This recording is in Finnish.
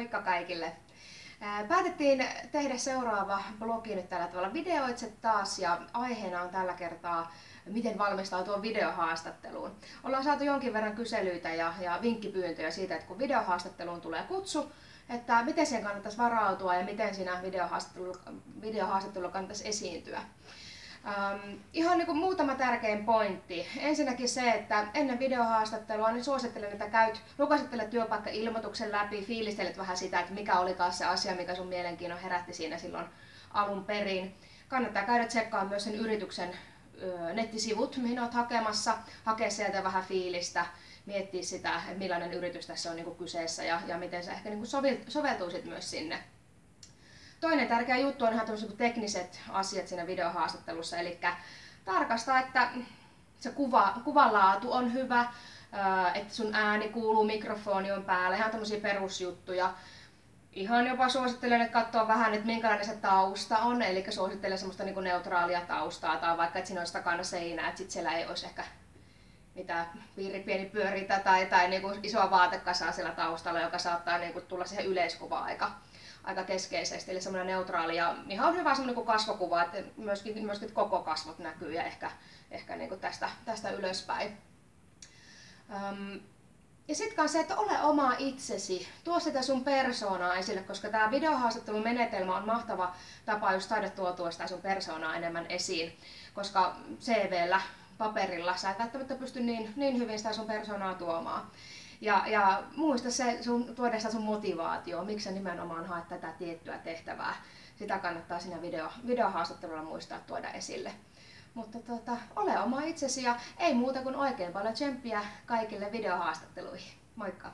Moikka kaikille! Päätettiin tehdä seuraava blogi nyt tällä tavalla videoitse taas ja aiheena on tällä kertaa miten valmistautua videohaastatteluun. Ollaan saatu jonkin verran kyselyitä ja vinkkipyyntöjä siitä, että kun videohaastatteluun tulee kutsu, että miten siihen kannattaisi varautua ja miten siinä videohaastattelulla kannattaisi esiintyä. Ihan niin kuin muutama tärkein pointti. Ensinnäkin se, että ennen videohaastattelua niin suosittelen, että lukasittelet työpaikka-ilmoituksen läpi, fiilistelet vähän sitä, että mikä olikaan se asia, mikä sun mielenkiinnon herätti siinä silloin alun perin. Kannattaa käydä tsekkaamaan myös sen yrityksen nettisivut, mihin olet hakemassa, hakea sieltä vähän fiilistä, miettiä sitä, että millainen yritys tässä on niin kuin kyseessä ja miten se ehkä niin kuin soveltuisit myös sinne. Toinen tärkeä juttu on ihan tämmöiset tekniset asiat siinä videohaastattelussa, eli tarkasta, että se kuvanlaatu on hyvä, että sun ääni kuuluu, mikrofoni on päällä, ihan tämmöisiä perusjuttuja. Ihan jopa suosittelen, että katsoa vähän, että minkälainen se tausta on, eli suosittelen semmoista niin kuin neutraalia taustaa, tai vaikka että siinä olisi takana seinää, että sit siellä ei olisi ehkä mitään pieni pyörintä tai niin kuin isoa vaatekasaa siellä taustalla, joka saattaa niin kuin tulla siihen yleiskuvaan aika keskeisesti, eli semmoinen neutraali ja ihan hyvä semmoinen kuin kasvokuva, että myöskin koko kasvot näkyy ja ehkä niin kuin tästä ylöspäin. Ja sitten se, että ole oma itsesi, tuo sitä sun persoonaa esille, koska tämä videohaastattelun menetelmä on mahtava tapa just saada tuotua sitä sun persoonaa enemmän esiin, koska CV:llä, paperilla sä et välttämättä pysty niin hyvin sitä sun persoonaa tuomaan. Ja muista tuoda sitä sun motivaatioon, miksi sä nimenomaan haet tätä tiettyä tehtävää. Sitä kannattaa siinä videohaastattelulla muistaa tuoda esille. Mutta ole oma itsesi ja ei muuta kuin oikein paljon tsemppiä kaikille videohaastatteluihin. Moikka!